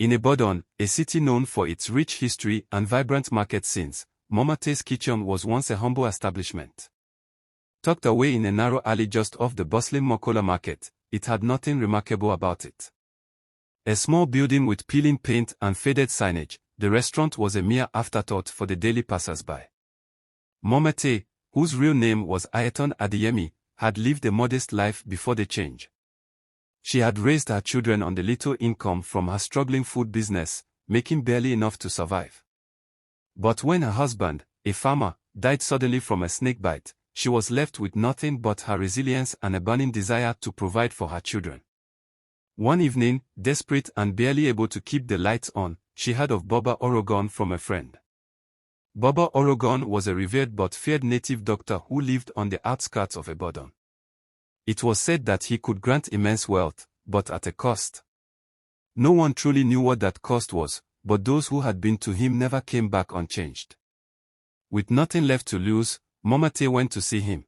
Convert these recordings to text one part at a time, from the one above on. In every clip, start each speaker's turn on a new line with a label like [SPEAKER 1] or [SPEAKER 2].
[SPEAKER 1] In Ibadan, a city known for its rich history and vibrant market scenes, Momate's kitchen was once a humble establishment. Tucked away in a narrow alley just off the bustling Mokola market, it had nothing remarkable about it. A small building with peeling paint and faded signage, the restaurant was a mere afterthought for the daily passers-by. Momate, whose real name was Ayaton Adeyemi, had lived a modest life before the change. She had raised her children on the little income from her struggling food business, making barely enough to survive. But when her husband, a farmer, died suddenly from a snake bite, she was left with nothing but her resilience and a burning desire to provide for her children. One evening, desperate and barely able to keep the lights on, she heard of Baba Orogon from a friend. Baba Orogon was a revered but feared native doctor who lived on the outskirts of Ibadan. It was said that he could grant immense wealth, but at a cost. No one truly knew what that cost was, but those who had been to him never came back unchanged. With nothing left to lose, Momate went to see him.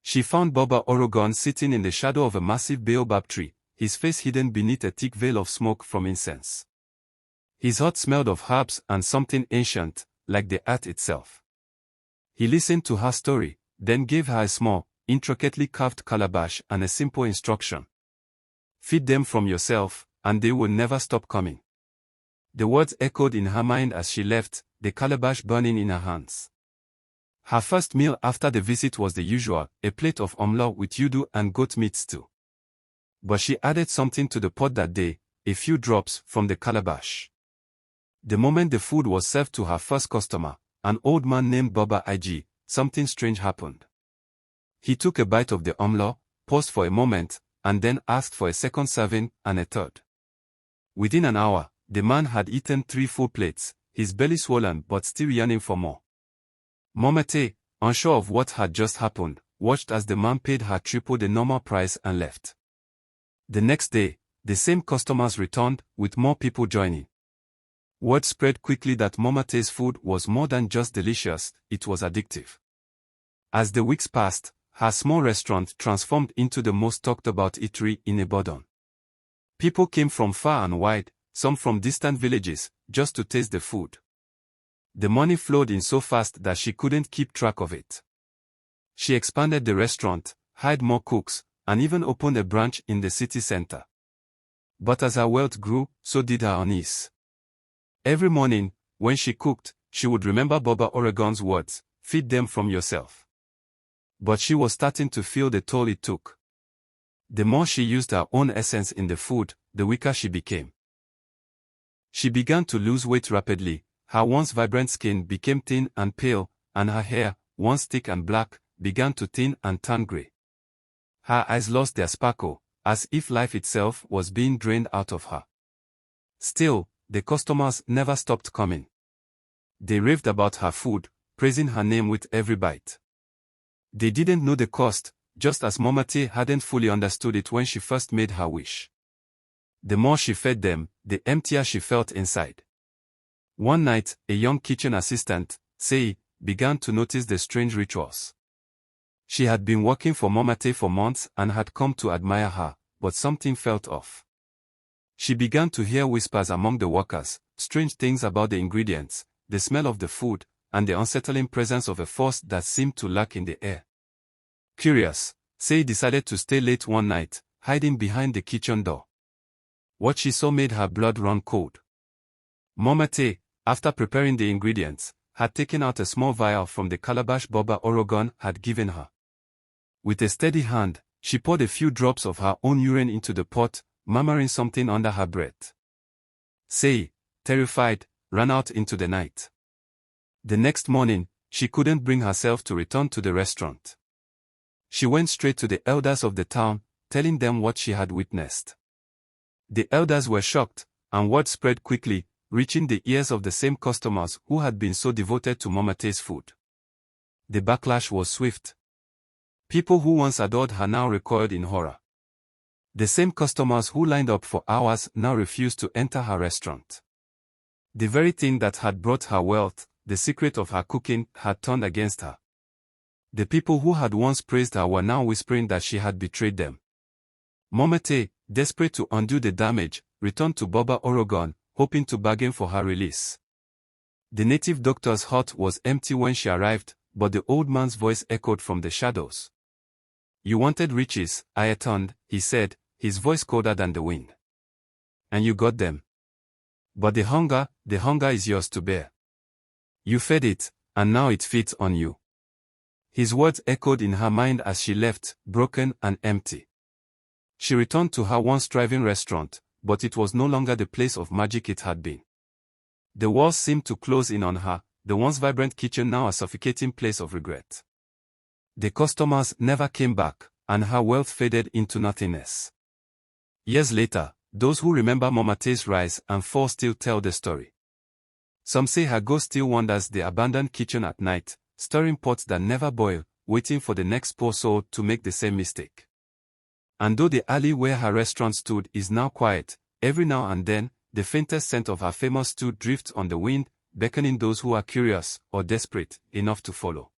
[SPEAKER 1] She found Baba Orogon sitting in the shadow of a massive baobab tree, his face hidden beneath a thick veil of smoke from incense. His hut smelled of herbs and something ancient, like the earth itself. He listened to her story, then gave her a small, intricately carved calabash and a simple instruction. Feed them from yourself, and they will never stop coming. The words echoed in her mind as she left, the calabash burning in her hands. Her first meal after the visit was the usual, a plate of omlo with yudu and goat meat stew. But she added something to the pot that day, a few drops from the calabash. The moment the food was served to her first customer, an old man named Baba Ig, something strange happened. He took a bite of the omlo, paused for a moment, and then asked for a second serving and a third. Within an hour, the man had eaten 3 full plates, his belly swollen but still yearning for more. Momate, unsure of what had just happened, watched as the man paid her triple the normal price and left. The next day, the same customers returned, with more people joining. Word spread quickly that Momate's food was more than just delicious, it was addictive. As the weeks passed, her small restaurant transformed into the most talked about eatery in Ibadan. People came from far and wide, some from distant villages, just to taste the food. The money flowed in so fast that she couldn't keep track of it. She expanded the restaurant, hired more cooks, and even opened a branch in the city center. But as her wealth grew, so did her unease. Every morning, when she cooked, she would remember Baba Orogon's words, feed them from yourself. But she was starting to feel the toll it took. The more she used her own essence in the food, the weaker she became. She began to lose weight rapidly, her once vibrant skin became thin and pale, and her hair, once thick and black, began to thin and turn grey. Her eyes lost their sparkle, as if life itself was being drained out of her. Still, the customers never stopped coming. They raved about her food, praising her name with every bite. They didn't know the cost, just as Momate hadn't fully understood it when she first made her wish. The more she fed them, the emptier she felt inside. One night, a young kitchen assistant, Sei, began to notice the strange rituals. She had been working for Momate for months and had come to admire her, but something felt off. She began to hear whispers among the workers, strange things about the ingredients, the smell of the food, and the unsettling presence of a force that seemed to lurk in the air. Curious, Sei decided to stay late one night, hiding behind the kitchen door. What she saw made her blood run cold. Momate, after preparing the ingredients, had taken out a small vial from the calabash Baba Orogon had given her. With a steady hand, she poured a few drops of her own urine into the pot, murmuring something under her breath. Sei, terrified, ran out into the night. The next morning, she couldn't bring herself to return to the restaurant. She went straight to the elders of the town, telling them what she had witnessed. The elders were shocked, and word spread quickly, reaching the ears of the same customers who had been so devoted to Momate's food. The backlash was swift. People who once adored her now recoiled in horror. The same customers who lined up for hours now refused to enter her restaurant. The very thing that had brought her wealth, the secret of her cooking, had turned against her. The people who had once praised her were now whispering that she had betrayed them. Momate, desperate to undo the damage, returned to Baba Orogon, hoping to bargain for her release. The native doctor's hut was empty when she arrived, but the old man's voice echoed from the shadows. "You wanted riches, Ayaton," he said, his voice colder than the wind. "And you got them. But the hunger is yours to bear. You fed it, and now it feeds on you." His words echoed in her mind as she left, broken and empty. She returned to her once thriving restaurant, but it was no longer the place of magic it had been. The walls seemed to close in on her, the once vibrant kitchen now a suffocating place of regret. The customers never came back, and her wealth faded into nothingness. Years later, those who remember Momate's rise and fall still tell the story. Some say her ghost still wanders the abandoned kitchen at night, stirring pots that never boil, waiting for the next poor soul to make the same mistake. And though the alley where her restaurant stood is now quiet, every now and then, the faintest scent of her famous stew drifts on the wind, beckoning those who are curious or desperate enough to follow.